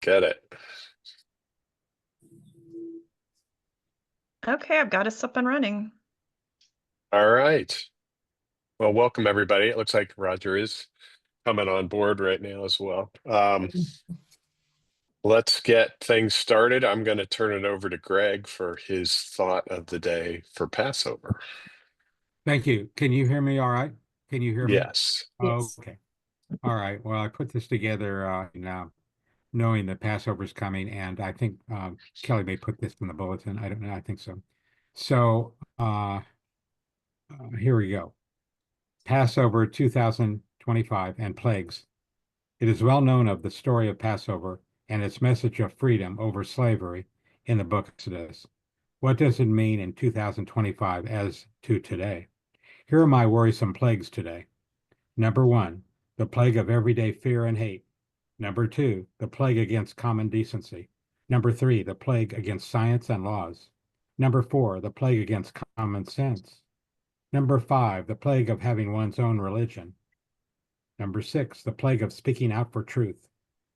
Get it. Okay, I've got us up and running. All right. Well, welcome everybody. It looks like Roger is coming on board right now as well. Let's get things started. I'm going to turn it over to Greg for his thought of the day for Passover. Thank you. Can you hear me all right? Can you hear me? Yes. Yes. Okay. All right. Well, I put this together knowing that Passover is coming, and I think Kelly may put this in the bulletin. I don't know. I think so. So here we go. Passover 2025 and plagues. It is well known of the story of Passover and its message of freedom over slavery in the book of Exodus. What does it mean in 2025 as to today? Here are my worrisome plagues today. Number 1, the plague of everyday fear and hate. Number 2, the plague against common decency. Number 3, the plague against science and laws. Number 4, the plague against common sense. Number 5, the plague of having one's own religion. Number 6, the plague of speaking out for truth.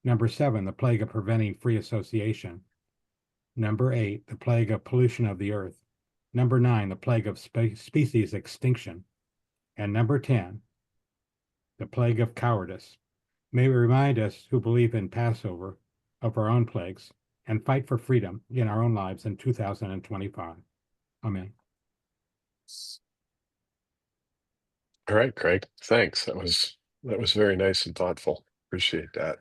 Number 7, the plague of preventing free association. Number 8, the plague of pollution of the earth. Number 9, the plague of species extinction. And number 10, the plague of cowardice. May we remind us who believe in Passover of our own plagues and fight for freedom in our own lives in 2025. Amen. All right, Greg. Thanks. That was very nice and thoughtful. Appreciate that.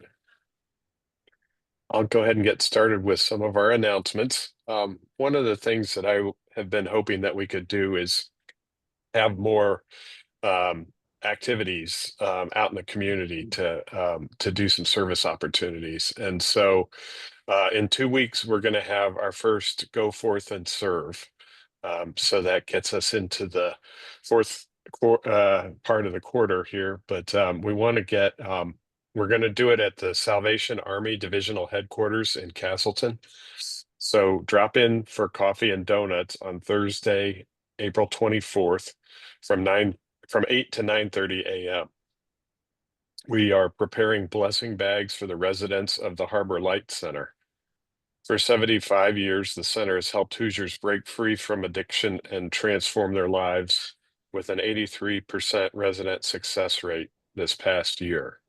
I'll go ahead and get started with some of our announcements. One of the things that I have been hoping that we could do is have more activities out in the community to do some service opportunities. And so in 2 weeks, we're going to have our first Go Forth and Serve. So that gets us into the fourth part of the quarter here. But we want to get, we're going to do it at the Salvation Army Divisional Headquarters in Castleton. So drop in for coffee and donuts on Thursday, April 24th from 8 to 9:30 a.m. We are preparing blessing bags for the residents of the Harbor Light Center. For 75 years, the center has helped Hoosiers break free from addiction and transform their lives with an 83% resident success rate this past year.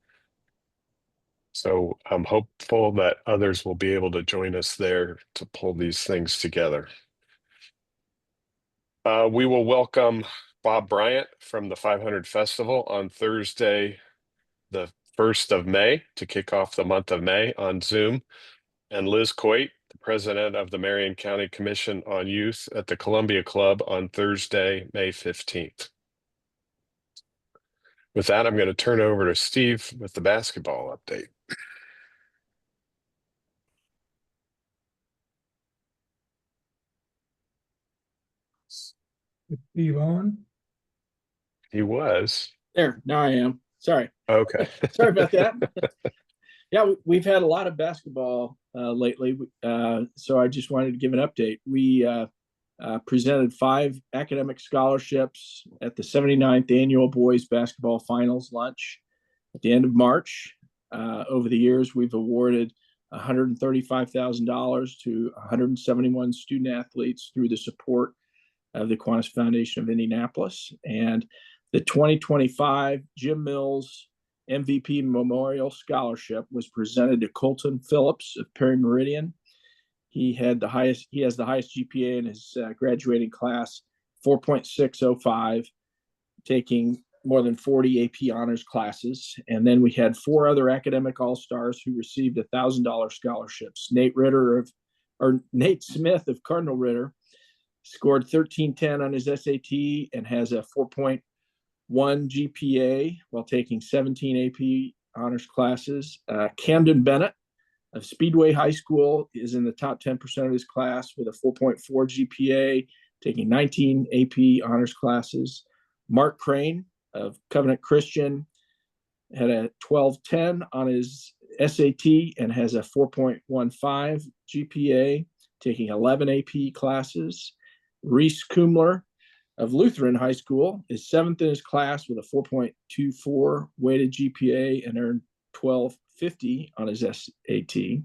So I'm hopeful that others will be able to join us there to pull these things together. We will welcome Bob Bryant from the 500 Festival on Thursday, the 1st of May, to kick off the month of May on Zoom, and Liz Coit, the president of the Marion County Commission on Youth at the Columbia Club on Thursday, May 15th. With that, I'm going to turn it over to Steve with the basketball update. Steve on? He was. There, now I am. Sorry. Okay. Sorry about that. Yeah, we've had a lot of basketball lately, so I just wanted to give an update. We presented 5 academic scholarships at the 79th Annual Boys Basketball Finals Lunch at the end of March. Over the years, we've awarded $135,000 to 171 student athletes through the support of the Kiwanis Foundation of Indianapolis. And the 2025 Jim Mills MVP Memorial Scholarship was presented to Colton Phillips of Perry Meridian. He has the highest GPA in his graduating class, 4.605, taking more than 40 AP honors classes. And then we had 4 other academic all-stars who received $1,000 scholarships. Nate Smith of Cardinal Ritter scored 1310 on his SAT and has a 4.1 GPA while taking 17 AP honors classes. Camden Bennett of Speedway High School is in the top 10% of his class with a 4.4 GPA, taking 19 AP honors classes. Mark Crane of Covenant Christian had a 1210 on his SAT and has a 4.15 GPA, taking 11 AP classes. Reese Kumler of Lutheran High School is 7th in his class with a 4.24 weighted GPA and earned 1250 on his SAT.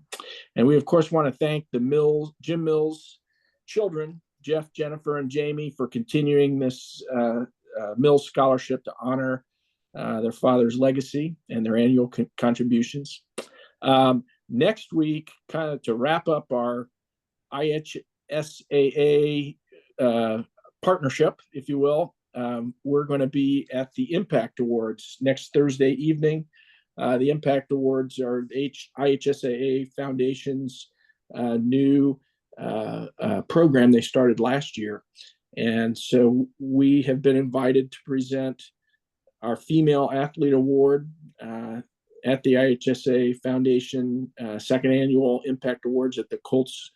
And we, of course, want to thank the Jim Mills children, Jeff, Jennifer, and Jamie, for continuing this Mills Scholarship to honor their father's legacy and their annual contributions. Next week, kind of to wrap up our IHSAA partnership, if you will, we're going to be at the Impact Awards next Thursday evening. The Impact Awards are IHSAA Foundation's new program they started last year. And so we have been invited to present our Female Athlete Award at the IHSA Foundation second annual Impact Awards at the Colts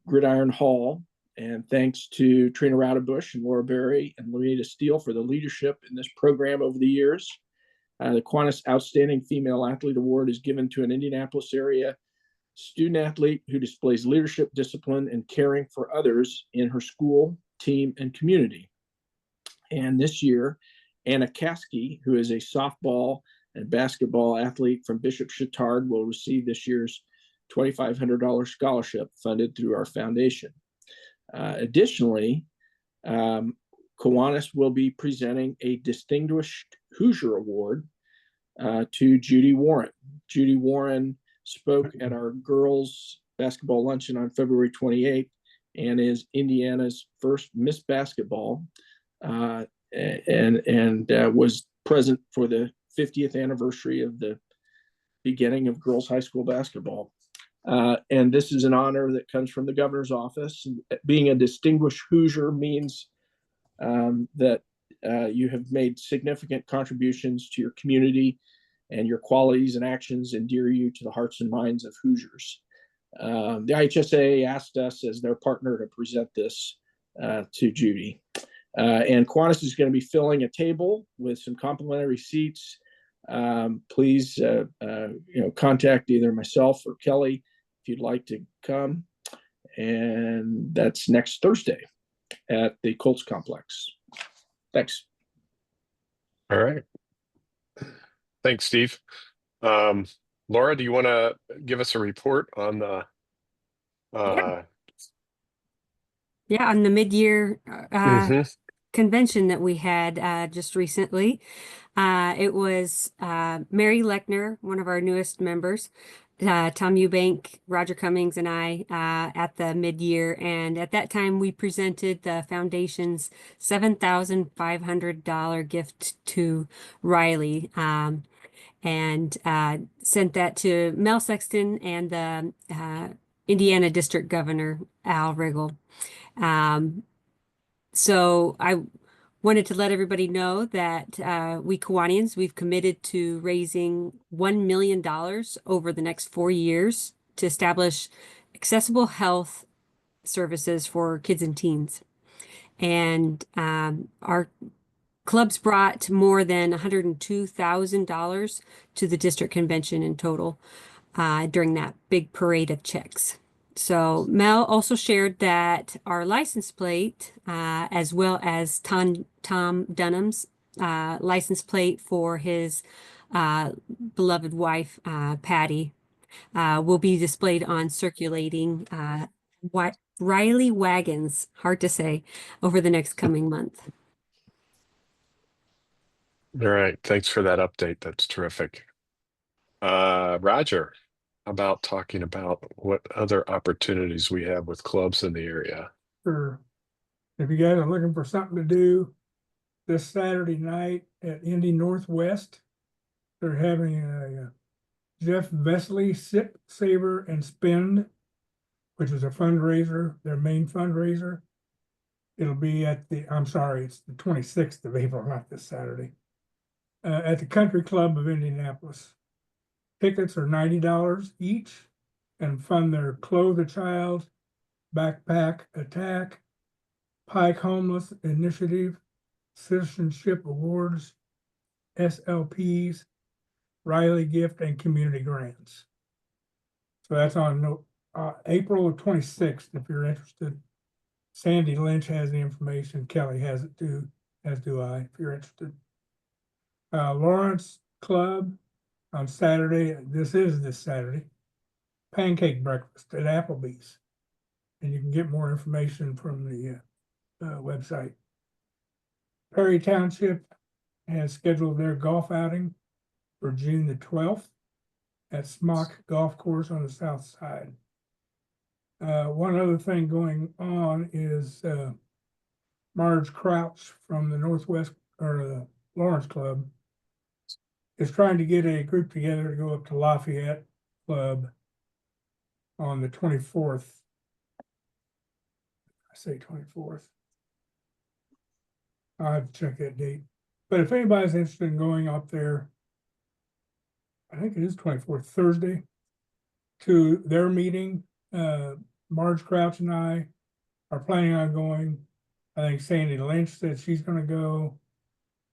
Gridiron Hall. And thanks to Trina Raudebush and Laura Berry and Loretta Steele for the leadership in this program over the years. The Kiwanis Outstanding Female Athlete Award is given to an Indianapolis area student athlete who displays leadership, discipline, and caring for others in her school, team, and community. And this year, Anna Caskey, who is a softball and basketball athlete from Bishop Chatard, will receive this year's $2,500 scholarship funded through our foundation. Additionally, Kiwanis will be presenting a Distinguished Hoosier Award to Judy Warren. Judy Warren spoke at our girls' basketball luncheon on February 28th and is Indiana's first Miss Basketball and was present for the 50th anniversary of the beginning of girls' high school basketball. And this is an honor that comes from the governor's office. Being a distinguished Hoosier means that you have made significant contributions to your community, and your qualities and actions endear you to the hearts and minds of Hoosiers. The IHSA asked us as their partner to present this to Judy. And Kiwanis is going to be filling a table with some complimentary seats. Please contact either myself or Kelly if you'd like to come. And that's next Thursday at the Colts Complex. Thanks. All right. Thanks, Steve. Laura, do you want to give us a report on the on the mid-year convention that we had just recently? It was Mary Lechner, one of our newest members, Tom Eubank, Roger Cummings, and I at the mid-year. And at that time, we presented the foundation's $7,500 gift to Riley and sent that to Mel Sexton and the Indiana District Governor, Al Riggle. So I wanted to let everybody know that we Kiwanians, we've committed to raising $1 million over the next 4 years to establish accessible health services for kids and teens. And our clubs brought more than $102,000 to the district convention in total during that big parade of checks. So Mel also shared that our license plate, as well as Tom Dunham's license plate for his beloved wife, Patty, will be displayed on circulating Riley wagons, hard to say, over the next coming month. All right. Thanks for that update. That's terrific. Roger, about talking about what other opportunities we have with clubs in the area. Sure. If you guys are looking for something to do this Saturday night at Indy Northwest, they're having a Jeff Vesley Sip, Savor, and Spend, which is a fundraiser, their main fundraiser. It'll be at the, it's the 26th of April, not this Saturday, at the Country Club of Indianapolis. Tickets are $90 each and fund their Clothe a Child, Backpack Attack, Pike Homeless Initiative, Citizenship Awards, SLPs, Riley Gift, and community grants. So that's on April 26th, if you're interested. Sandy Lynch has the information. Kelly has it too, as do I, if you're interested. Lawrence Club on Saturday, this Saturday, pancake breakfast at Applebee's. And you can get more information from the website. Perry Township has scheduled their golf outing for June the 12th at Smock Golf Course on the south side. One other thing going on is Marge Crouch from the Northwest or the Lawrence Club is trying to get a group together to go up to Lafayette Club on the 24th. I say 24th. I'll have to check that date. But if anybody's interested in going up there, I think it is 24th, Thursday, to their meeting. Marge Crouch and I are planning on going. I think Sandy Lynch said she's going to go.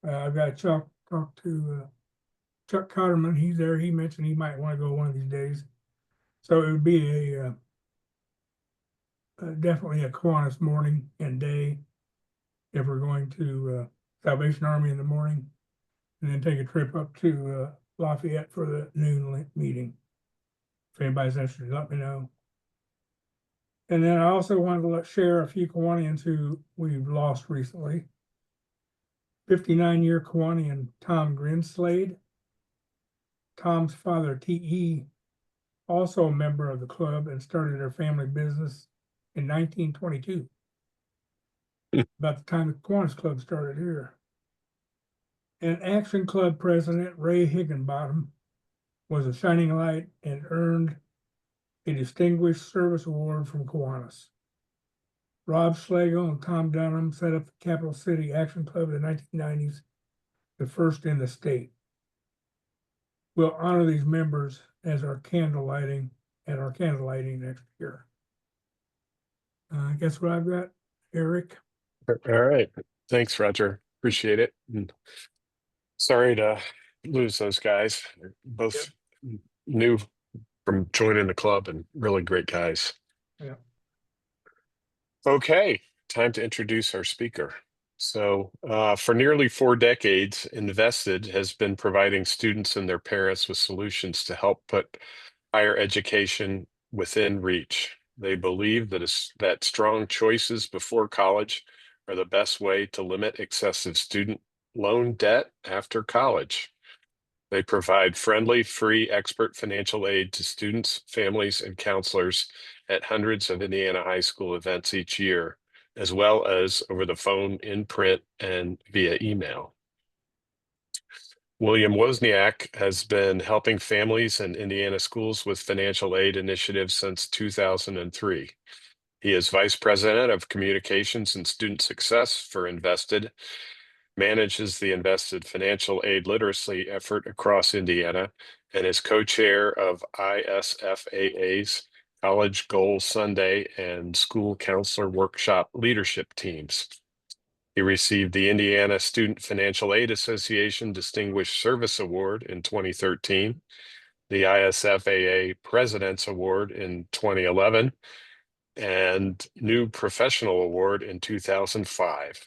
I've got to talk to Chuck Cotterman. He's there. He mentioned he might want to go one of these days. So it would be definitely a Kiwanis morning and day if we're going to Salvation Army in the morning, and then take a trip up to Lafayette for the noon meeting. If anybody's interested, let me know. And then I also wanted to share a few Kiwanians who we've lost recently. 59-year Kiwanian Tom Grinslade. Tom's father, T.E., also a member of the club and started their family business in 1922. About the time the Kiwanis Club started here. And Action Club president Ray Higginbottom was a shining light and earned a Distinguished Service Award from Kiwanis. Rob Schlegel and Tom Dunham set up the Capital City Action Club in the 1990s, the first in the state. We'll honor these members as our candle lighting next year. I guess what I've got, Eric. All right. Thanks, Roger. Appreciate it. And sorry to lose those guys. They're both new from joining the club and really great guys. Yeah. Okay, time to introduce our speaker. So for nearly 4 decades, INvestEd has been providing students and their parents with solutions to help put higher education within reach. They believe that strong choices before college are the best way to limit excessive student loan debt after college. They provide friendly, free expert financial aid to students, families, and counselors at hundreds of Indiana high school events each year, as well as over the phone, in print, and via email. William Wozniak has been helping families and Indiana schools with financial aid initiatives since 2003. He is Vice President of Communications and Student Success for INvestEd, manages the INvestEd financial aid literacy effort across Indiana, and is co-chair of ISFAA's College Goals Sunday and School Counselor Workshop leadership teams. He received the Indiana Student Financial Aid Association Distinguished Service Award in 2013, the ISFAA President's Award in 2011, and New Professional Award in 2005.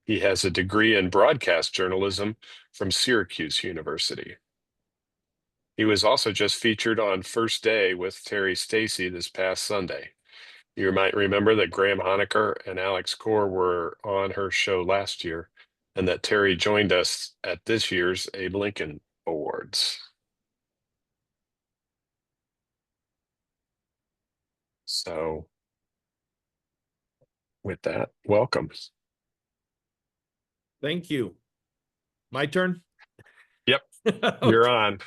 He has a degree in broadcast journalism from Syracuse University. He was also just featured on First Day with Terry Stacy this past Sunday. You might remember that Graham Honecker and Alex Core were on her show last year, and that Terry joined us at this year's Abe Lincoln Awards. So with that, welcome. Thank you. My turn? Yep, you're on.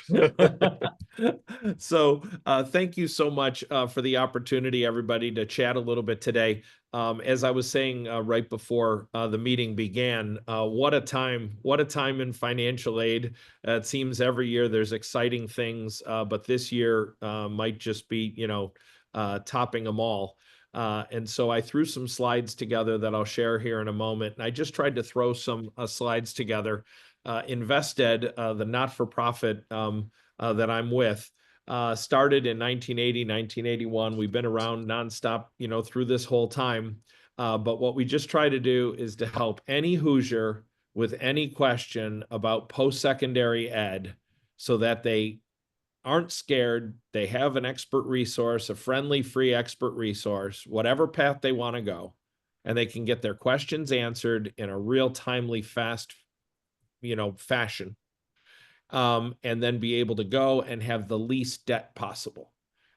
So thank you so much for the opportunity, everybody, to chat a little bit today. As I was saying right before the meeting began, what a time in financial aid. It seems every year there's exciting things, but this year might just be, topping them all. And so I threw some slides together that I'll share here in a moment. And I just tried to throw some slides together. INvestEd, the not-for-profit that I'm with, started in 1980, 1981. We've been around nonstop, through this whole time. But what we just try to do is to help any Hoosier with any question about post-secondary ed so that they aren't scared. They have an expert resource, a friendly, free expert resource, whatever path they want to go, and they can get their questions answered in a real timely, fast, fashion, and then be able to go and have the least debt possible.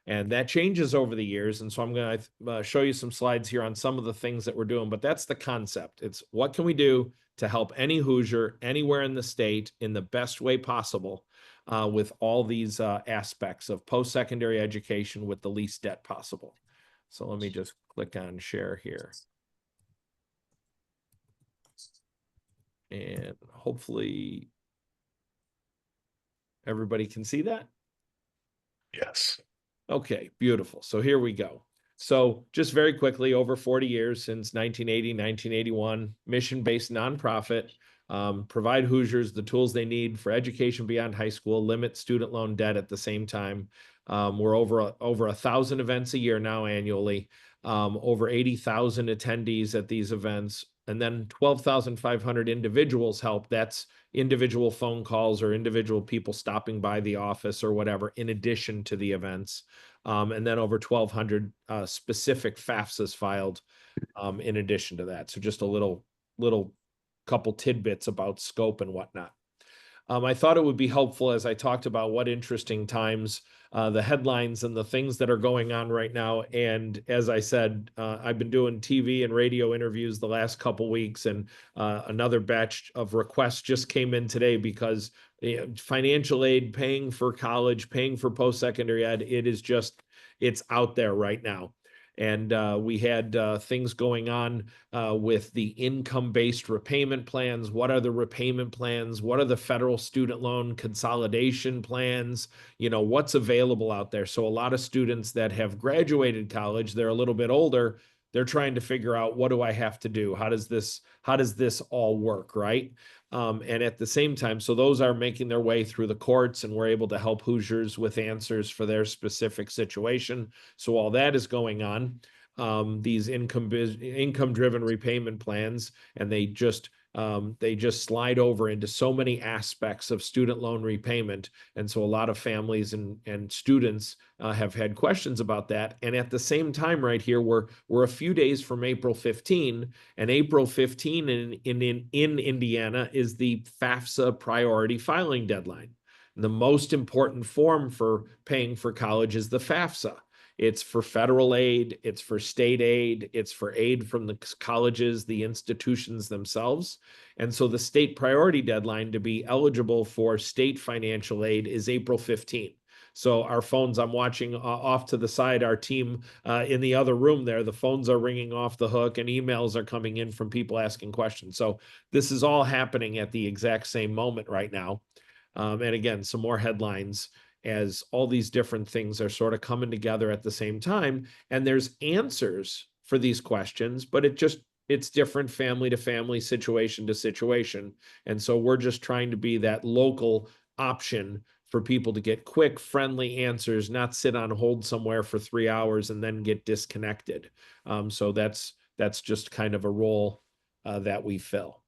And that changes over the years. And so I'm going to show you some slides here on some of the things that we're doing, but that's the concept. It's what can we do to help any Hoosier anywhere in the state in the best way possible with all these aspects of post-secondary education with the least debt possible. So let me just click on share here. And hopefully everybody can see that. Yes. Okay, beautiful. So here we go. So just very quickly, over 40 years since 1980, 1981, mission-based nonprofit, provide Hoosiers the tools they need for education beyond high school, limit student loan debt at the same time. We're over 1,000 events a year now annually, over 80,000 attendees at these events, and then 12,500 individuals help. That's individual phone calls or individual people stopping by the office or whatever, in addition to the events. And then over 1,200 specific FAFSAs filed in addition to that. So just a little couple tidbits about scope and whatnot. I thought it would be helpful as I talked about what interesting times, the headlines and the things that are going on right now. And as I said, I've been doing TV and radio interviews the last couple weeks, and another batch of requests just came in today because financial aid, paying for college, paying for post-secondary ed, it's out there right now. And we had things going on with the income-based repayment plans. What are the repayment plans? What are the federal student loan consolidation plans? What's available out there? So a lot of students that have graduated college, they're a little bit older, they're trying to figure out, what do I have to do? How does this all work, right? And at the same time, so those are making their way through the courts, and we're able to help Hoosiers with answers for their specific situation. So all that is going on, these income-driven repayment plans, and they just slide over into so many aspects of student loan repayment. And so a lot of families and students have had questions about that. And at the same time, right here, we're a few days from April 15, and April 15 in Indiana is the FAFSA priority filing deadline. The most important form for paying for college is the FAFSA. It's for federal aid, it's for state aid, it's for aid from the colleges, the institutions themselves. And so the state priority deadline to be eligible for state financial aid is April 15. So our phones, I'm watching off to the side, our team in the other room there, the phones are ringing off the hook and emails are coming in from people asking questions. So this is all happening at the exact same moment right now. And again, some more headlines as all these different things are sort of coming together at the same time. And there's answers for these questions, but it's different family to family, situation to situation. And so we're just trying to be that local option for people to get quick, friendly answers, not sit on hold somewhere for 3 hours and then get disconnected. So that's just kind of a role that we fill.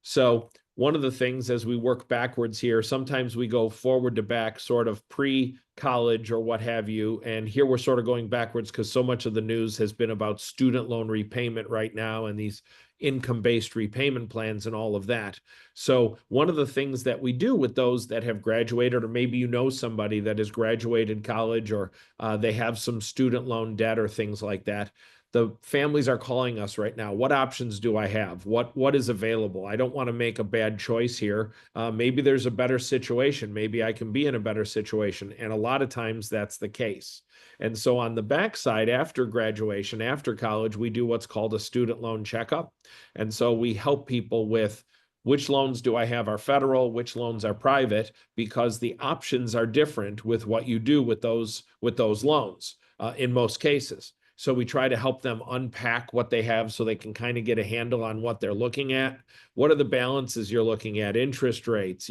So one of the things as we work backwards here, sometimes we go forward to back, sort of pre-college or what have you. And here we're sort of going backwards because so much of the news has been about student loan repayment right now and these income-based repayment plans and all of that. So one of the things that we do with those that have graduated, or maybe you know somebody that has graduated college, or they have some student loan debt or things like that, the families are calling us right now. What options do I have? What is available? I don't want to make a bad choice here. Maybe there's a better situation. Maybe I can be in a better situation. And a lot of times that's the case. And so on the backside, after graduation, after college, we do what's called a student loan checkup. And so we help people with which loans do I have are federal, which loans are private, because the options are different with what you do with those loans in most cases. So we try to help them unpack what they have so they can kind of get a handle on what they're looking at. What are the balances you're looking at? Interest rates,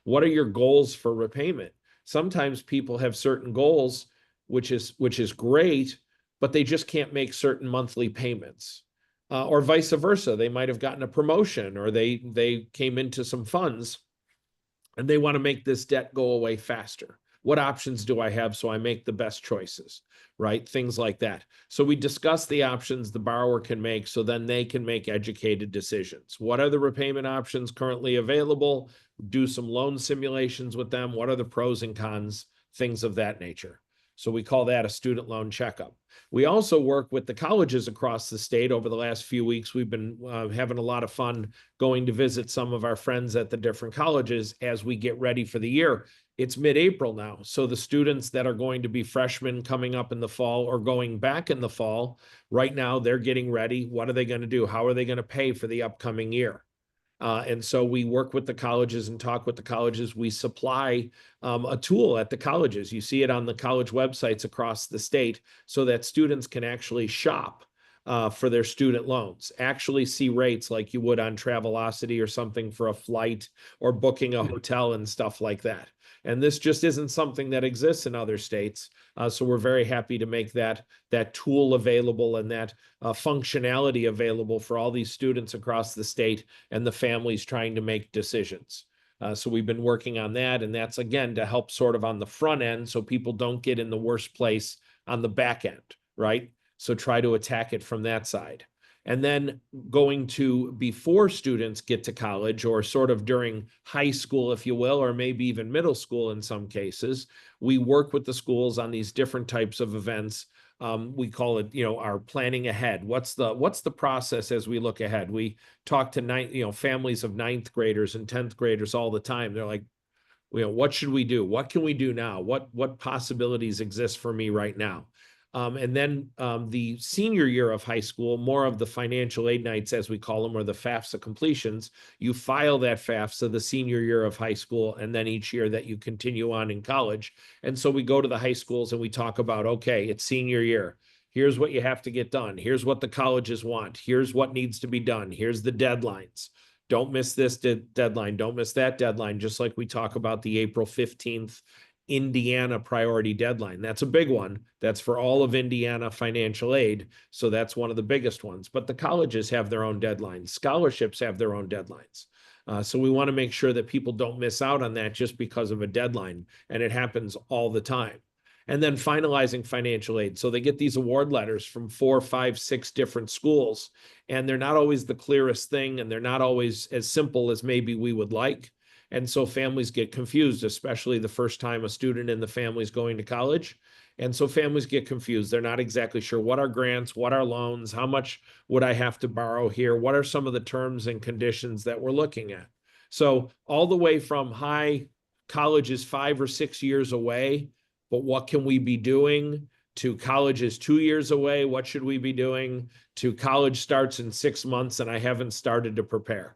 what are your goals for repayment? Sometimes people have certain goals, which is great, but they just can't make certain monthly payments. Or vice versa. They might have gotten a promotion, or they came into some funds and they want to make this debt go away faster. What options do I have so I make the best choices, right? Things like that. So we discuss the options the borrower can make so then they can make educated decisions. What are the repayment options currently available? Do some loan simulations with them. What are the pros and cons? Things of that nature. So we call that a student loan checkup. We also work with the colleges across the state. Over the last few weeks, we've been having a lot of fun going to visit some of our friends at the different colleges as we get ready for the year. It's mid-April now, so the students that are going to be freshmen coming up in the fall or going back in the fall, right now they're getting ready. What are they going to do? How are they going to pay for the upcoming year? And so we work with the colleges and talk with the colleges. We supply a tool at the colleges. You see it on the college websites across the state so that students can actually shop for their student loans, actually see rates like you would on Travelocity or something for a flight or booking a hotel and stuff like that. And this just isn't something that exists in other states. So we're very happy to make that tool available and that functionality available for all these students across the state and the families trying to make decisions. So we've been working on that, and that's again to help sort of on the front end so people don't get in the worst place on the back end, right? So try to attack it from that side. And then going to before students get to college or sort of during high school, if you will, or maybe even middle school in some cases, we work with the schools on these different types of events. We call it, our planning ahead. What's the process as we look ahead? We talk to families of ninth graders and 10th graders all the time. They're like, what should we do? What can we do now? What possibilities exist for me right now? And then the senior year of high school, more of the financial aid nights, as we call them, or the FAFSA completions, you file that FAFSA the senior year of high school, and then each year that you continue on in college. And so we go to the high schools and we talk about, okay, it's senior year. Here's what you have to get done. Here's what the colleges want. Here's what needs to be done. Here's the deadlines. Don't miss this deadline. Don't miss that deadline, just like we talk about the April 15th Indiana priority deadline. That's a big one. That's for all of Indiana financial aid. So that's one of the biggest ones. But the colleges have their own deadlines. Scholarships have their own deadlines. So we want to make sure that people don't miss out on that just because of a deadline. And it happens all the time. And then finalizing financial aid. So they get these award letters from 4, 5, 6 different schools, and they're not always the clearest thing, and they're not always as simple as maybe we would like. And so families get confused, especially the first time a student in the family is going to college. And so families get confused. They're not exactly sure what are grants, what are loans, how much would I have to borrow here? What are some of the terms and conditions that we're looking at? So all the way from college is 5 or 6 years away, but what can we be doing? To college is 2 years away, what should we be doing? To college starts in 6 months and I haven't started to prepare.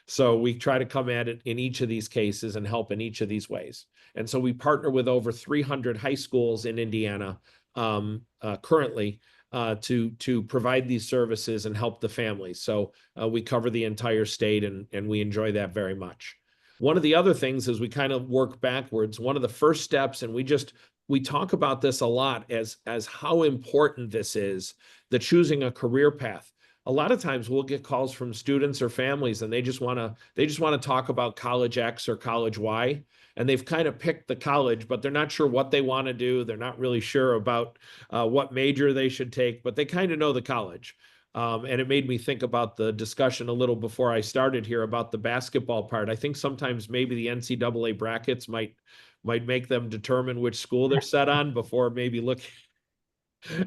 So we try to come at it in each of these cases and help in each of these ways. And so we partner with over 300 high schools in Indiana currently to provide these services and help the families. So we cover the entire state and we enjoy that very much. One of the other things is we kind of work backwards. One of the first steps, and we talk about this a lot as how important this is, the choosing a career path. A lot of times we'll get calls from students or families and they just want to talk about college X or college Y, and they've kind of picked the college, but they're not sure what they want to do. They're not really sure about what major they should take, but they kind of know the college. And it made me think about the discussion a little before I started here about the basketball part. I think sometimes maybe the NCAA brackets might make them determine which school they're set on before maybe looking.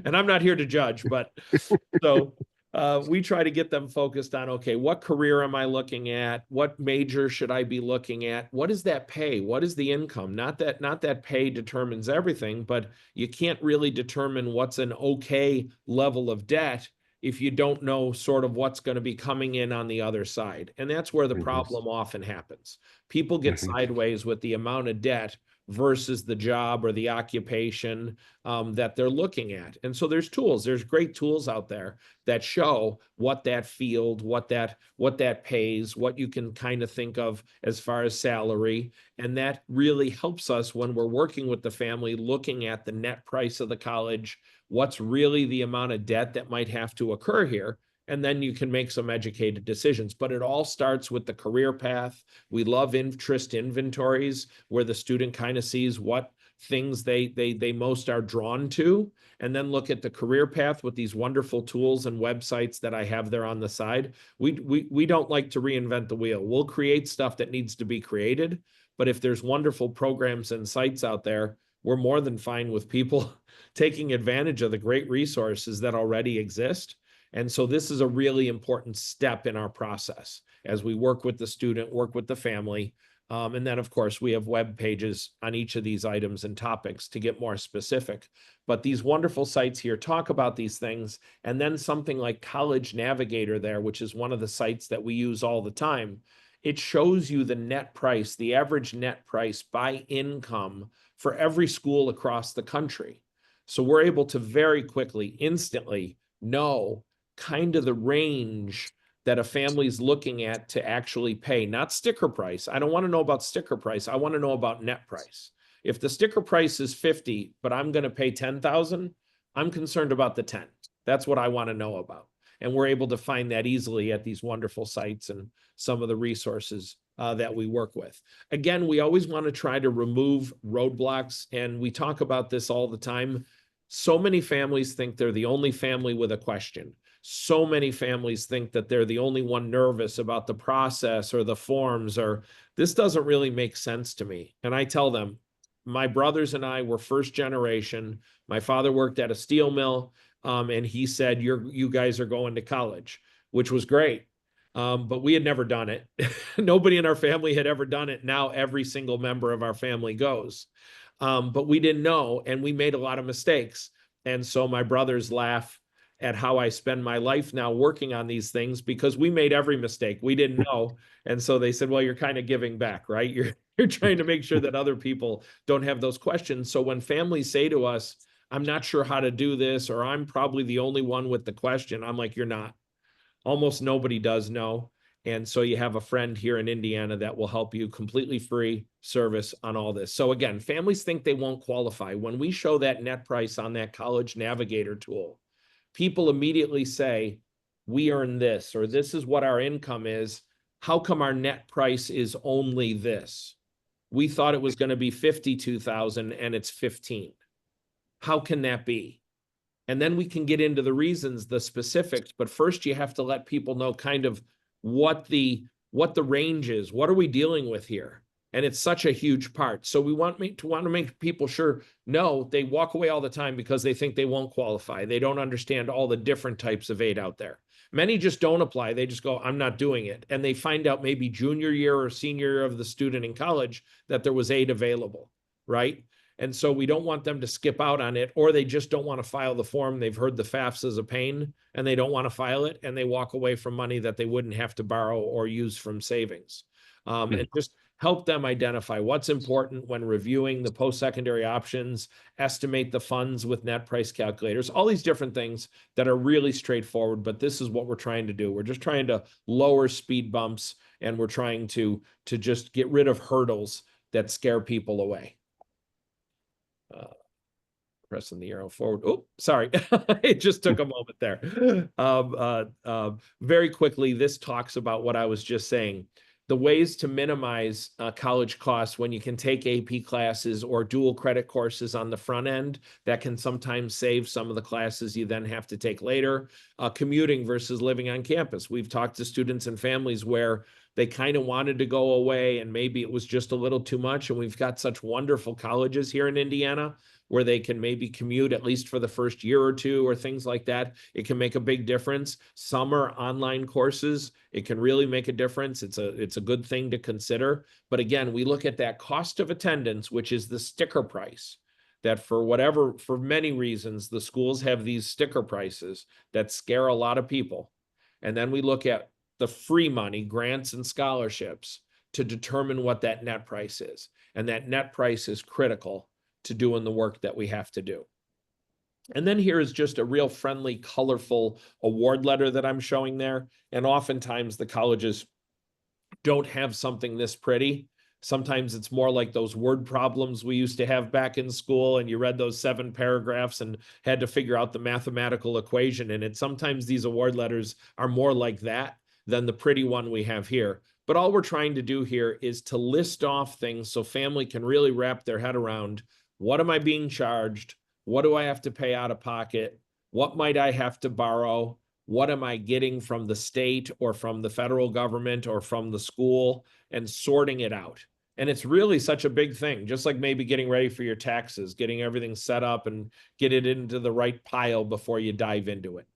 And I'm not here to judge, but so we try to get them focused on, okay, what career am I looking at? What major should I be looking at? What is that pay? What is the income? Not that pay determines everything, but you can't really determine what's an okay level of debt if you don't know sort of what's going to be coming in on the other side. And that's where the problem often happens. People get sideways with the amount of debt versus the job or the occupation that they're looking at. And so there's great tools out there that show what that field, what that pays, what you can kind of think of as far as salary. And that really helps us when we're working with the family, looking at the net price of the college, what's really the amount of debt that might have to occur here. And then you can make some educated decisions. But it all starts with the career path. We love interest inventories where the student kind of sees what things they most are drawn to, and then look at the career path with these wonderful tools and websites that I have there on the side. We don't like to reinvent the wheel. We'll create stuff that needs to be created, but if there's wonderful programs and sites out there, we're more than fine with people taking advantage of the great resources that already exist. And so this is a really important step in our process as we work with the student, work with the family. And then, of course, we have web pages on each of these items and topics to get more specific. But these wonderful sites here talk about these things. And then something like College Navigator there, which is one of the sites that we use all the time, it shows you the net price, the average net price by income for every school across the country. So we're able to very quickly, instantly know kind of the range that a family's looking at to actually pay, not sticker price. I don't want to know about sticker price. I want to know about net price. If the sticker price is 50, but I'm going to pay 10,000, I'm concerned about the 10. That's what I want to know about. And we're able to find that easily at these wonderful sites and some of the resources that we work with. Again, we always want to try to remove roadblocks, and we talk about this all the time. So many families think they're the only family with a question. So many families think that they're the only one nervous about the process or the forms, or this doesn't really make sense to me. And I tell them, my brothers and I were first generation. My father worked at a steel mill, and he said, you guys are going to college, which was great. But we had never done it. Nobody in our family had ever done it. Now every single member of our family goes. But we didn't know, and we made a lot of mistakes. And so my brothers laugh at how I spend my life now working on these things because we made every mistake. We didn't know. And so they said, well, you're kind of giving back, right? You're trying to make sure that other people don't have those questions. So when families say to us, I'm not sure how to do this, or I'm probably the only one with the question, I'm like, you're not. Almost nobody does know. And so you have a friend here in Indiana that will help you, completely free service on all this. So again, families think they won't qualify. When we show that net price on that College Navigator tool, people immediately say, we earn this, or this is what our income is. How come our net price is only this? We thought it was going to be 52,000 and it's 15. How can that be? And then we can get into the reasons, the specifics, but first you have to let people know kind of what the range is. What are we dealing with here? And it's such a huge part. So we want to make people sure, no, they walk away all the time because they think they won't qualify. They don't understand all the different types of aid out there. Many just don't apply. They just go, I'm not doing it. And they find out maybe junior year or senior year of the student in college that there was aid available, right? And so we don't want them to skip out on it, or they just don't want to file the form. They've heard the FAFSA is a pain and they don't want to file it, and they walk away from money that they wouldn't have to borrow or use from savings. And just help them identify what's important when reviewing the post-secondary options, estimate the funds with net price calculators, all these different things that are really straightforward, but this is what we're trying to do. We're just trying to lower speed bumps, and we're trying to just get rid of hurdles that scare people away. Pressing the arrow forward. Oh, sorry. It just took a moment there. Very quickly, this talks about what I was just saying. The ways to minimize college costs when you can take AP classes or dual credit courses on the front end that can sometimes save some of the classes you then have to take later. Commuting versus living on campus. We've talked to students and families where they kind of wanted to go away and maybe it was just a little too much. And we've got such wonderful colleges here in Indiana where they can maybe commute at least for the first year or two or things like that. It can make a big difference. Summer online courses, it can really make a difference. It's a good thing to consider. But again, we look at that cost of attendance, which is the sticker price, that for many reasons, the schools have these sticker prices that scare a lot of people. And then we look at the free money, grants and scholarships, to determine what that net price is. And that net price is critical to doing the work that we have to do. And then here is just a real friendly, colorful award letter that I'm showing there. And oftentimes the colleges don't have something this pretty. Sometimes it's more like those word problems we used to have back in school, and you read those 7 paragraphs and had to figure out the mathematical equation in it. Sometimes these award letters are more like that than the pretty one we have here. But all we're trying to do here is to list off things so family can really wrap their head around What am I being charged? What do I have to pay out of pocket? What might I have to borrow? What am I getting from the state or from the federal government or from the school, and sorting it out. And it's really such a big thing, just like maybe getting ready for your taxes, getting everything set up and get it into the right pile before you dive into it,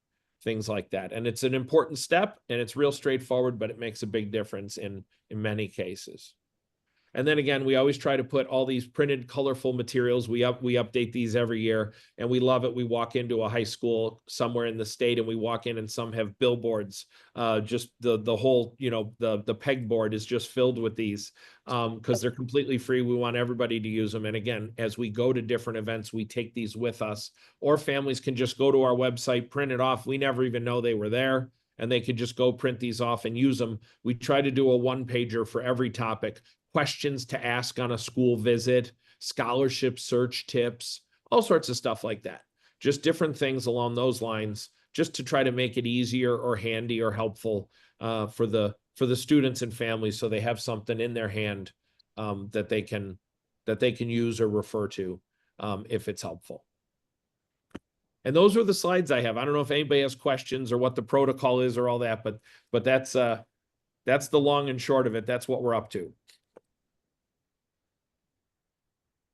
things like that. And it's an important step, and it's real straightforward, but it makes a big difference in many cases. And then again, we always try to put all these printed, colorful materials. We update these every year, and we love it. We walk into a high school somewhere in the state, and we walk in, and some have billboards. Just the whole, the pegboard is just filled with these because they're completely free. We want everybody to use them. And again, as we go to different events, we take these with us, or families can just go to our website, print it off. We never even know they were there, and they could just go print these off and use them. We try to do a one-pager for every topic. Questions to ask on a school visit, scholarship search tips, all sorts of stuff like that. Just different things along those lines, just to try to make it easier or handy or helpful for the students and families, so they have something in their hand that they can use or refer to if it's helpful. And those are the slides I have. I don't know if anybody has questions or what the protocol is or all that, but that's the long and short of it. That's what we're up to.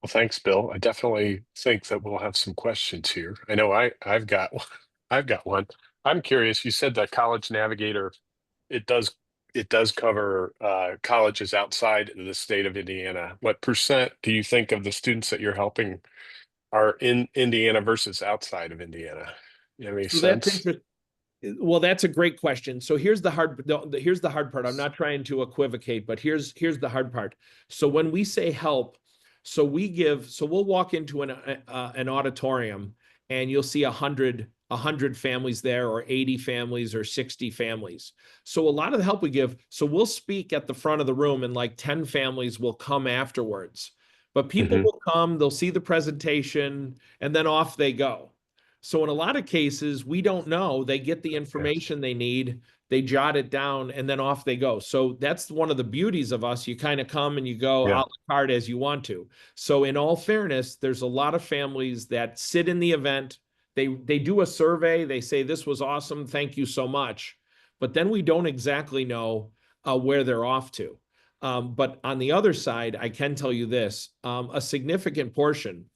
Well, thanks, Bill. I definitely think that we'll have some questions here. I know I've got one. I've got one. I'm curious. You said that College Navigator, it does cover colleges outside of the state of Indiana. What percent do you think of the students that you're helping are in Indiana versus outside of Indiana? You have any sense? Well, that's a great question. So here's the hard part. I'm not trying to equivocate, but here's the hard part. So when we say help, so we'll walk into an auditorium, and you'll see 100 families there, or 80 families, or 60 families. So a lot of the help we give, so we'll speak at the front of the room, and like 10 families will come afterwards. But people will come, they'll see the presentation, and then off they go. So in a lot of cases, we don't know. They get the information they need, they jot it down, and then off they go. So that's one of the beauties of us. You kind of come and you go a la carte as you want to. So in all fairness, there's a lot of families that sit in the event. They do a survey. They say, this was awesome, thank you so much. But then we don't exactly know where they're off to. But on the other side, I can tell you this, a significant portion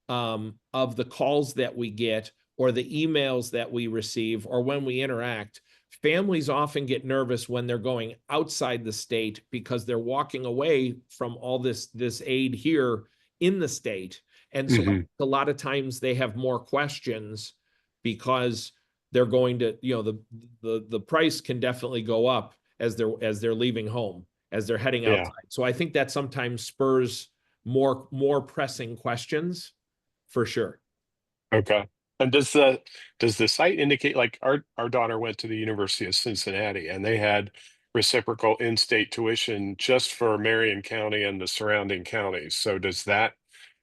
of the calls that we get, or the emails that we receive, or when we interact, families often get nervous when they're going outside the state, because they're walking away from all this aid here in the state. And so a lot of times they have more questions, because they're going to, the price can definitely go up as they're leaving home, as they're heading outside. So I think that sometimes spurs more pressing questions, for sure. Okay. And does the site indicate, like our daughter went to the University of Cincinnati, and they had reciprocal in-state tuition just for Marion County and the surrounding counties. So does that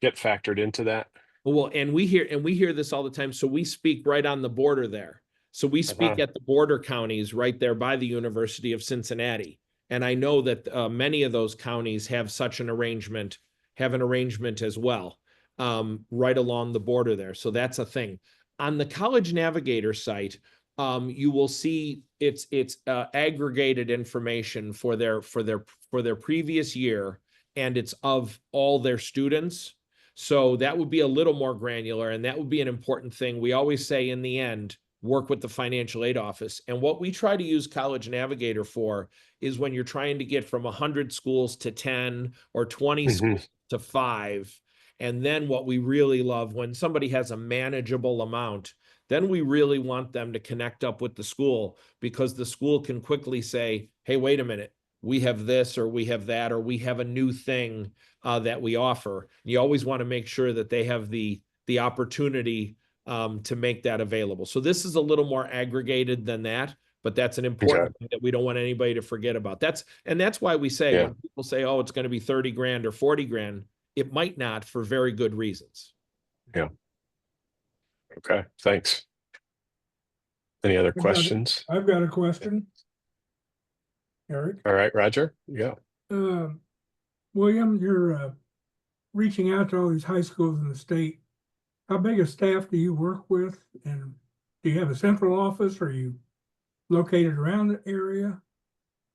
get factored into that? Well, and we hear this all the time. So we speak right on the border there. So we speak at the border counties right there by the University of Cincinnati. And I know that many of those counties have such an arrangement, as well, right along the border there. So that's a thing. On the College Navigator site, you will see it's aggregated information for their previous year, and it's of all their students. So that would be a little more granular, and that would be an important thing. We always say, in the end, work with the financial aid office. And what we try to use College Navigator for is when you're trying to get from 100 schools to 10 or 20 schools to 5. And then what we really love, when somebody has a manageable amount, then we really want them to connect up with the school, because the school can quickly say, hey, wait a minute, we have this, or we have that, or we have a new thing that we offer. You always want to make sure that they have the opportunity to make that available. So this is a little more aggregated than that, but that's an important thing that we don't want anybody to forget about. That's why we say, when people say, oh, it's going to be 30 grand or 40 grand, it might not, for very good reasons. Yeah. Okay, thanks. Any other questions? I've got a question, Eric. All right, Roger. Yeah. William, your reaching out to all these high schools in the state, how big a staff do you work with? And do you have a central office? Or are you located around the area?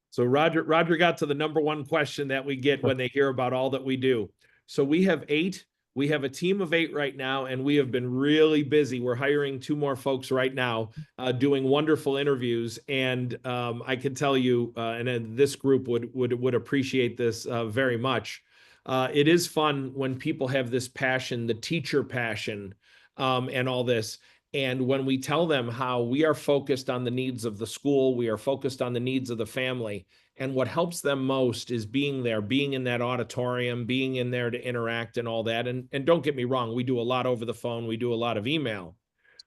So Roger got to the number one question that we get when they hear about all that we do. So we have 8. We have a team of 8 right now, and we have been really busy. We're hiring 2 more folks right now, doing wonderful interviews. And I can tell you, and this group would appreciate this very much. It is fun when people have this passion, the teacher passion, and all this. And when we tell them how we are focused on the needs of the school, we are focused on the needs of the family, and what helps them most is being there, being in that auditorium, being in there to interact and all that. And don't get me wrong, we do a lot over the phone, we do a lot of email.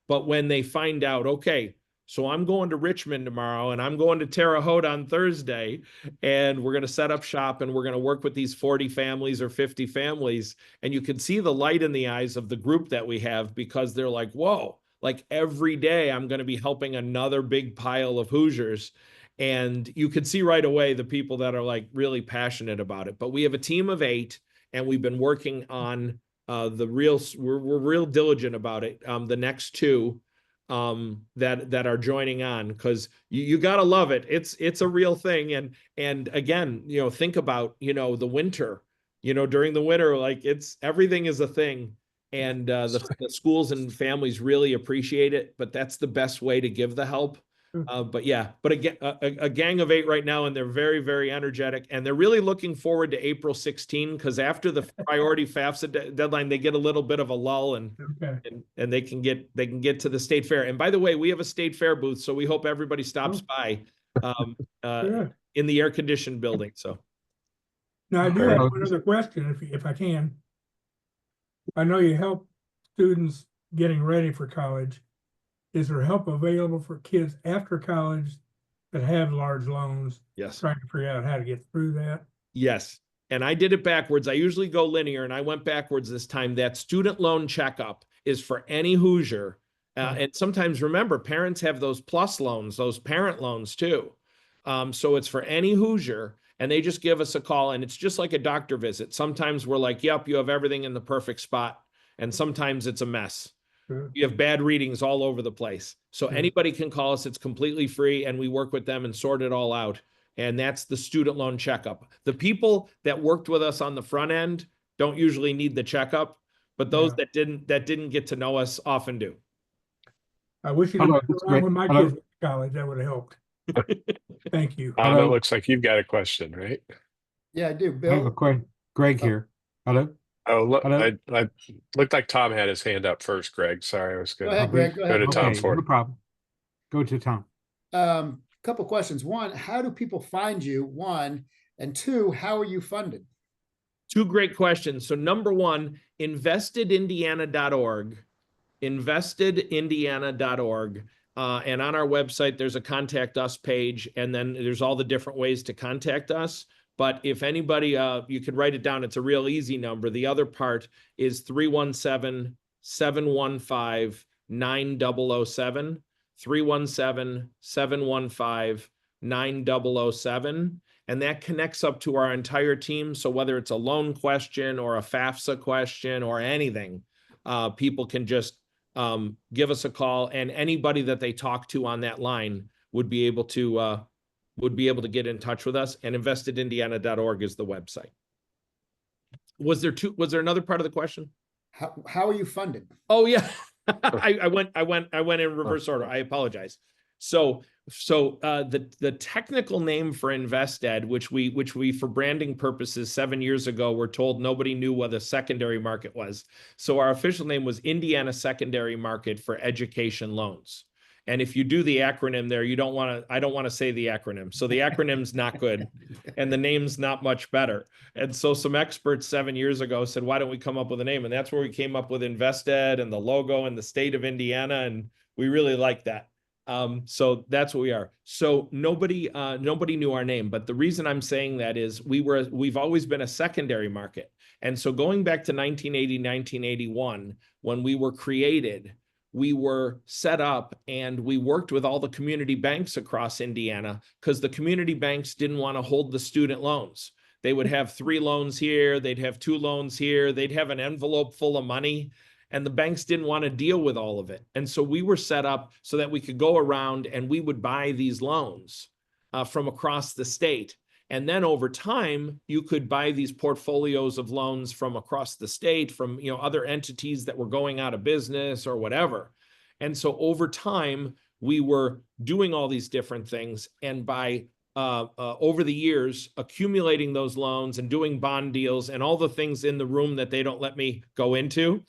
But when they find out, okay, so I'm going to Richmond tomorrow and I'm going to Terre Haute on Thursday, and we're going to set up shop and we're going to work with these 40 families or 50 families. And you can see the light in the eyes of the group that we have, because they're like, whoa, like every day I'm going to be helping another big pile of Hoosiers. And you could see right away the people that are like really passionate about it. But we have a team of 8, and we've been working on we're real diligent about it. The next 2 that are joining on, because you got to love it. It's a real thing. And again, think about, the winter, during the winter, like everything is a thing. And the schools and families really appreciate it, but that's the best way to give the help. But again, a gang of 8 right now, and they're very, very energetic, and they're really looking forward to April 16, because after the priority FAFSA deadline, they get a little bit of a lull, and they can get to the state fair. And by the way, we have a state fair booth, so we hope everybody stops by in the air conditioned building. So now I do have one other question, if I can. I know you help students getting ready for college. Is there help available for kids after college that have large loans? Yes. Trying to figure out how to get through that? Yes. And I did it backwards. I usually go linear, and I went backwards this time. That student loan checkup is for any Hoosier. And sometimes, remember, parents have those plus loans, those parent loans too. So it's for any Hoosier, and they just give us a call, and it's just like a doctor visit. Sometimes we're like, yep, you have everything in the perfect spot. And sometimes it's a mess. You have bad readings all over the place. So anybody can call us. It's completely free, and we work with them and sort it all out. And that's the student loan checkup. The people that worked with us on the front end don't usually need the checkup, but those that didn't get to know us often do. I wish you didn't when my kids went to college. That would have helped. Thank you. It looks like you've got a question, right? Yeah, I do. I have a Bill? question. Greg here. Hello? Oh, look, Hello? I looked like Tom had his hand up first, Greg. Sorry, I was Go going ahead, to Greg. Go go ahead. to Tom Okay, for no it. problem. Go to Tom. Couple questions. 1, how do people find you? 1, and 2, how are you funded? 2 great questions. So number 1, InvestEdIndiana.org, InvestEdIndiana.org. And on our website, there's a contact us page, and then there's all the different ways to contact us. But if anybody, you could write it down. It's a real easy number. The other part is 317-715-9007, 317-715-9007. And that connects up to our entire team. So whether it's a loan question or a FAFSA question or anything, people can just give us a call, and anybody that they talk to on that line would be able to get in touch with us. And investedindiana.org is the website. Was there another part of the question? How are you funded? Oh yeah. I went in reverse order. I apologize. So the technical name for INvestEd, which we for branding purposes 7 years ago were told nobody knew what a secondary market was. So our official name was Indiana Secondary Market for Education Loans. And if you do the acronym there, I don't want to say the acronym. So the acronym's not good and the name's not much better. And so some experts 7 years ago said, why don't we come up with a name? And that's where we came up with InvestEd and the logo and the state of Indiana. And we really like that. So that's what we are. So nobody knew our name, but the reason I'm saying that is we've always been a secondary market. And so going back to 1980, 1981, when we were created, we were set up and we worked with all the community banks across Indiana because the community banks didn't want to hold the student loans. They would have 3 loans here, they'd have 2 loans here, they'd have an envelope full of money, and the banks didn't want to deal with all of it. And so we were set up so that we could go around and we would buy these loans from across the state. And then over time, you could buy these portfolios of loans from across the state, from other entities that were going out of business or whatever. And so over time, we were doing all these different things. And by over the years, accumulating those loans and doing bond deals and all the things in the room that they don't let me go into.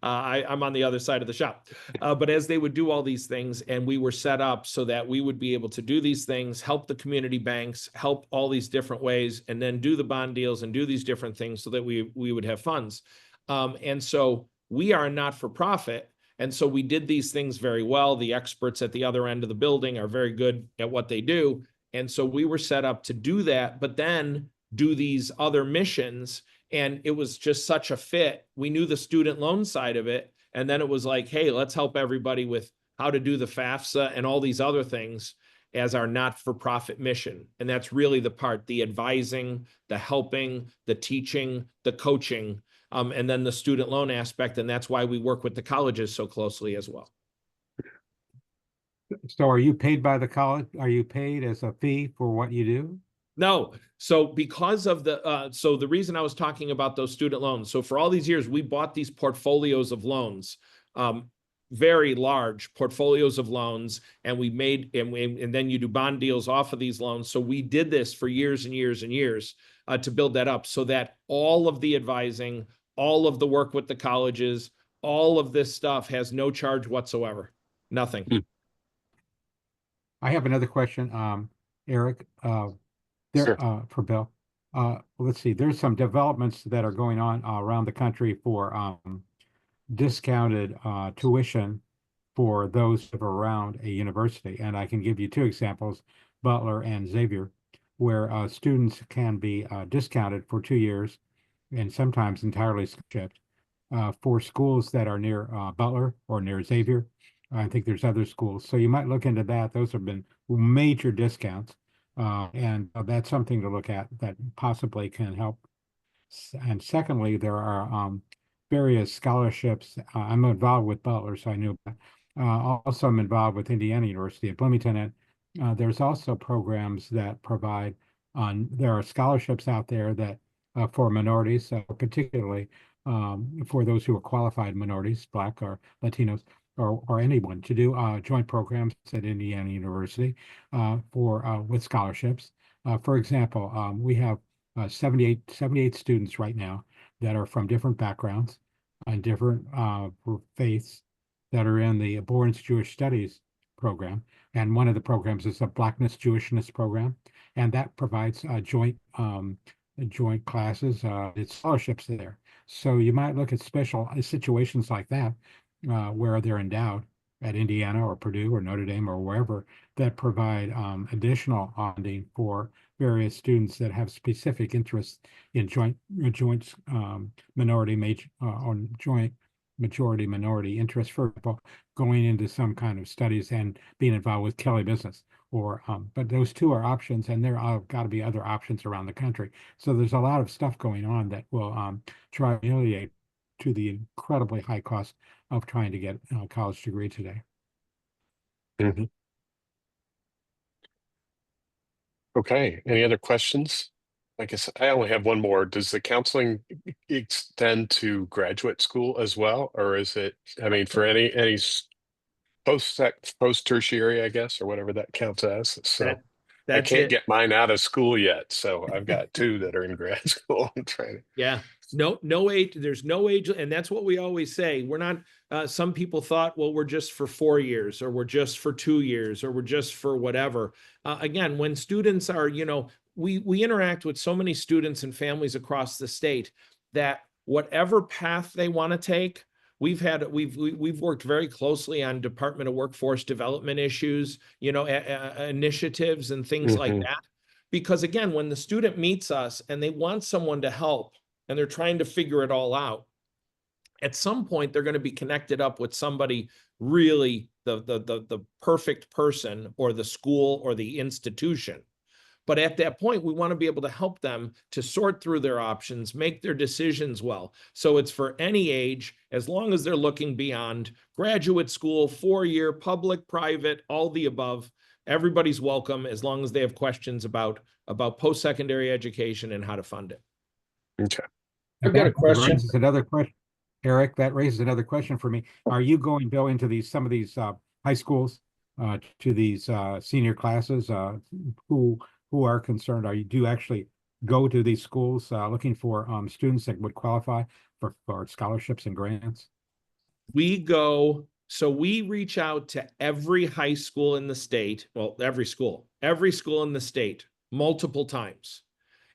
I'm on the other side of the shop. But as they would do all these things, and we were set up so that we would be able to do these things, help the community banks, help all these different ways, and then do the bond deals and do these different things so that we would have funds. And so we are a not-for-profit. And so we did these things very well. The experts at the other end of the building are very good at what they do. And so we were set up to do that, but then do these other missions. And it was just such a fit. We knew the student loan side of it. And then it was like, hey, let's help everybody with how to do the FAFSA and all these other things as our not-for-profit mission. And that's really the part, the advising, the helping, the teaching, the coaching, and then the student loan aspect. And that's why we work with the colleges so closely as well. So are you paid by the college? Are you paid as a fee for what you do? No. So because of so the reason I was talking about those student loans, so for all these years, we bought these portfolios of loans, very large portfolios of loans, and we made, and then you do bond deals off of these loans. So we did this for years and years and years to build that up so that all of the advising, all of the work with the colleges, all of this stuff has no charge whatsoever. Nothing. I have another question, Eric, Sure. for Bill. Let's see, there's some developments that are going on around the country for discounted tuition for those that are around a university. And I can give you 2 examples, Butler and Xavier, where students can be discounted for 2 years and sometimes entirely skipped for schools that are near Butler or near Xavier. I think there's other schools. So you might look into that. Those have been major discounts. And that's something to look at that possibly can help. And secondly, there are various scholarships. I'm involved with Butler, so I knew about. Also, I'm involved with Indiana University at Bloomington. And there's also programs that provide there are scholarships out there that for minorities, particularly for those who are qualified minorities, Black or Latinos, or anyone to do joint programs at Indiana University with scholarships. For example, we have 78 students right now that are from different backgrounds and different faiths that are in the Boren's Jewish Studies program. And one of the programs is a Blackness Jewishness program, and that provides joint classes. It's scholarships there. So you might look at special situations like that where they're endowed at Indiana or Purdue or Notre Dame or wherever that provide additional funding for various students that have specific interests in joint minority major or joint majority minority interest, for example, going into some kind of studies and being involved with Kelly Business. Or but those 2 are options, and there are got to be other options around the country. So there's a lot of stuff going on that will try to alleviate to the incredibly high cost of trying to get a college degree today. Mhm. Okay, any other questions? I guess I only have one more. Does the counseling extend to graduate school as well? Or is it, I mean, for any post-tertiary, I guess, or whatever that counts as. So I That's can't it. get mine out of school yet. So I've got 2 that are in grad school. I'm trying to. Yeah. No age. There's no age. And that's what we always say. We're not, some people thought, well, we're just for 4 years, or we're just for 2 years, or we're just for whatever. Again, when students are, we interact with so many students and families across the state that whatever path they want to take, we've worked very closely on Department of Workforce Development issues, initiatives and things like that. Because again, when the student meets us and they want someone to help and they're trying to figure it all out, at some point they're going to be connected up with somebody really the perfect person, or the school or the institution. But at that point, we want to be able to help them to sort through their options, make their decisions well. So it's for any age, as long as they're looking beyond graduate school, 4-year, public, private, all the above. Everybody's welcome as long as they have questions about post-secondary education and how to fund it. Okay. I've got a question. Raises another question, Eric. That raises another question for me. Are you going, Bill, into some of these high schools, to these senior classes who are concerned? Do you actually go to these schools looking for students that would qualify for scholarships and grants? We reach out to every high school in the state. Well, every school in the state multiple times.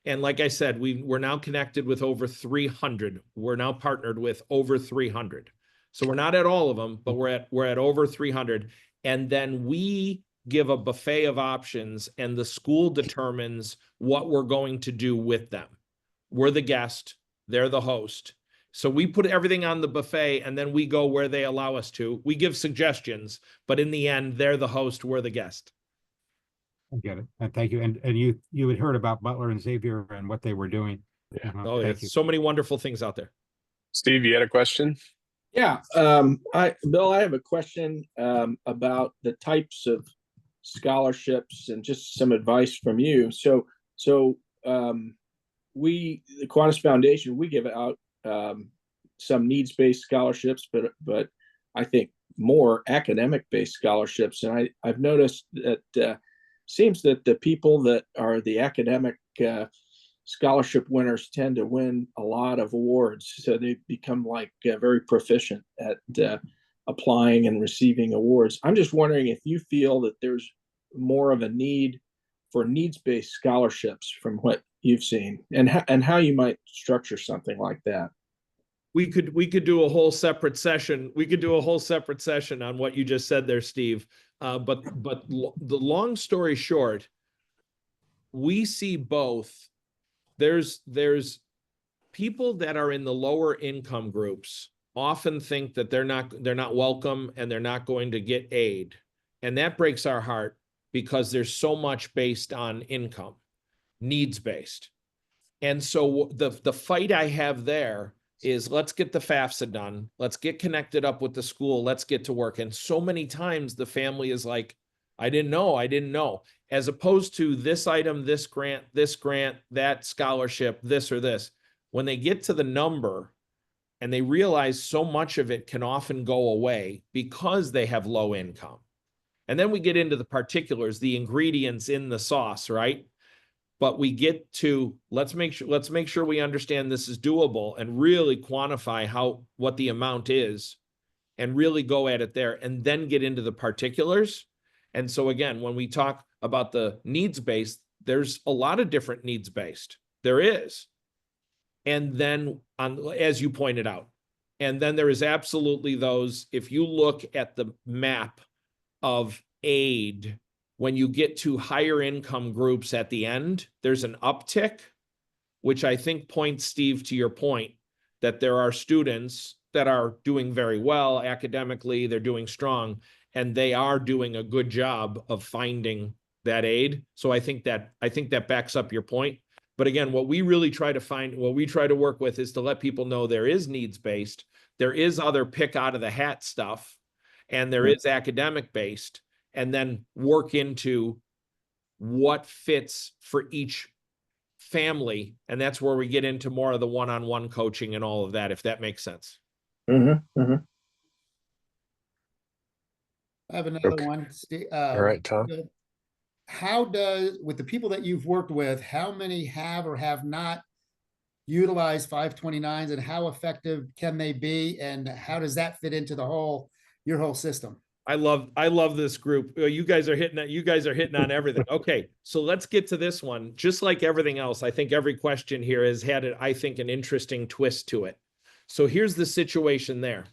And like I said, we're now connected with over 300. We're now partnered with over 300. So we're not at all of them, but we're at over 300. And then we give a buffet of options, and the school determines what we're going to do with them. We're the guest, they're the host. So we put everything on the buffet, and then we go where they allow us to. We give suggestions, but in the end, they're the host, we're the guest. I get it. And thank you. And you had heard about Butler and Xavier and what they were doing. Yeah. Oh, yeah. Thank you. So many wonderful things out there. Steve, you had a question? Yeah, Bill, I have a question about the types of scholarships and just some advice from you. So we, the Kiwanis Foundation, we give out some needs-based scholarships, but I think more academic-based scholarships. And I've noticed that seems that the people that are the academic scholarship winners tend to win a lot of awards. So they become like very proficient at applying and receiving awards. I'm just wondering if you feel that there's more of a need for needs-based scholarships from what you've seen, and how you might structure something like that. We could do a whole separate session. We could do a whole separate session on what you just said there, Steve. But the long story short, we see both. There's people that are in the lower income groups often think that they're not welcome and they're not going to get aid. And that breaks our heart because there's so much based on income, needs-based. And so the fight I have there is, let's get the FAFSA done. Let's get connected up with the school. Let's get to work. And so many times the family is like, I didn't know, as opposed to this item, this grant, that scholarship, this or this. When they get to the number and they realize so much of it can often go away because they have low income. And then we get into the particulars, the ingredients in the sauce, right? But we get to, let's make sure we understand this is doable and really quantify what the amount is and really go at it there, and then get into the particulars. And so again, when we talk about the needs-based, there's a lot of different needs-based. There is. And then, as you pointed out, and then there is absolutely those, if you look at the map of aid, when you get to higher income groups at the end, there's an uptick, which I think points, Steve, to your point, that there are students that are doing very well academically, they're doing strong, and they are doing a good job of finding that aid. So I think that backs up your point. But again, what we really try to work with is to let people know there is needs-based, there is other pick out of the hat stuff, and there is academic-based, and then work into what fits for each family. And that's where we get into more of the one-on-one coaching and all of that, if that makes sense. I have another Okay. one. All right, Tom. With the people that you've worked with, how many have or have not utilized 529s, and how effective can they be? And how does that fit into your whole system? I love this group. You guys are hitting on everything. Okay, so let's get to this one. Just like everything else, I think every question here has had an interesting twist to it. So here's the situation there.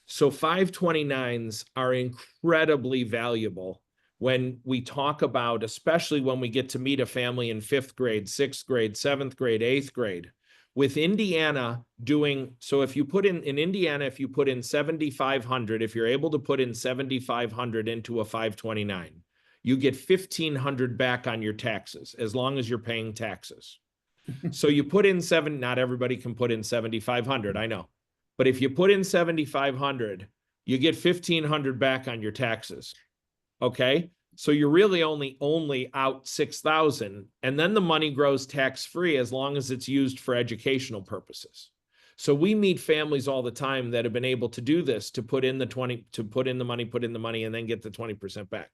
So 529s are incredibly valuable when we talk about, especially when we get to meet a family in 5th grade, 6th grade, 7th grade, 8th grade. With Indiana if you put in Indiana, if you put in 7,500, if you're able to put in 7,500 into a 529, you get 1,500 back on your taxes as long as you're paying taxes. So you put in not everybody can put in 7,500, I know. But if you put in 7,500, you get 1,500 back on your taxes. Okay? So you're really only out 6,000, and then the money grows tax-free as long as it's used for educational purposes. So we meet families all the time that have been able to do this, to put in the money, and then get the 20% back.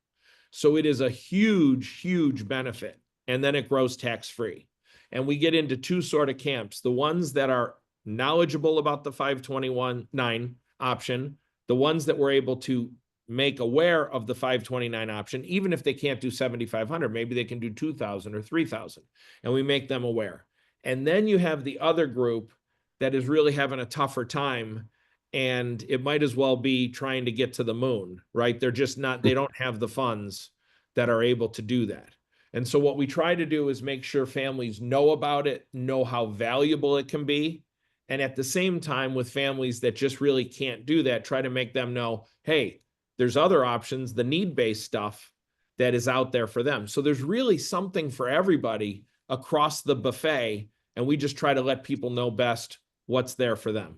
So it is a huge, huge benefit. And then it grows tax-free. And we get into two sort of camps: the ones that are knowledgeable about the 529 option, the ones that were able to make aware of the 529 option, even if they can't do 7,500, maybe they can do 2,000 or 3,000, and we make them aware. And then you have the other group that is really having a tougher time, and it might as well be trying to get to the moon, right? They're just not, they don't have the funds that are able to do that. And so what we try to do is make sure families know about it, know how valuable it can be. And at the same time, with families that just really can't do that, try to make them know, hey, there's other options, the need-based stuff that is out there for them. So there's really something for everybody across the buffet, and we just try to let people know best what's there for them.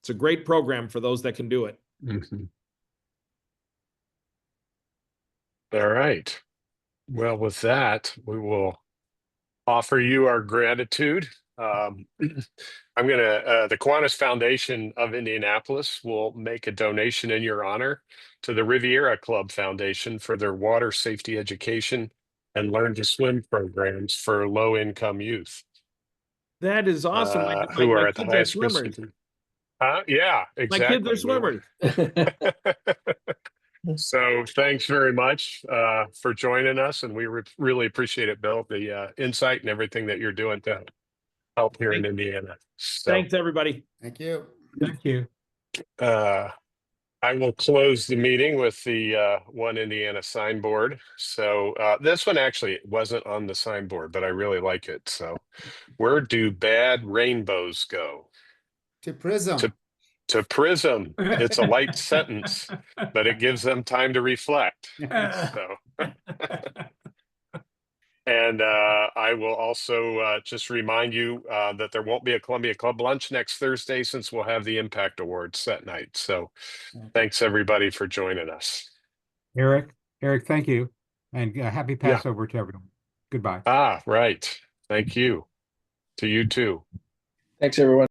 It's a great program for those that can do it. Mhm. All right. Well, with that, we will offer you our gratitude. I'm going to, the Kiwanis Foundation of Indianapolis will make a donation in your honor to the Riviera Club Foundation for their water safety education and learn to swim programs for low-income youth. That is awesome. Who are at the kids are highest risk. swimmers. Yeah, exactly. My kids are swimmers. So thanks very much for joining us, and we really appreciate it, Bill, the insight and everything that you're doing to help here in Indiana. So, Thanks, everybody. Thank you. Thank you. I will close the meeting with the One Indiana signboard. So this one actually wasn't on the signboard, but I really like it. So where do bad rainbows go? To Prism. To Prism. It's a light sentence, but it gives them time to reflect. So, and I will also just remind you that there won't be a Columbia Club lunch next Thursday, since we'll have the Impact Awards that night. So thanks everybody for joining us. Eric, thank you. And happy Passover to everyone. Goodbye. Right. Thank you. To you too. Thanks, everyone.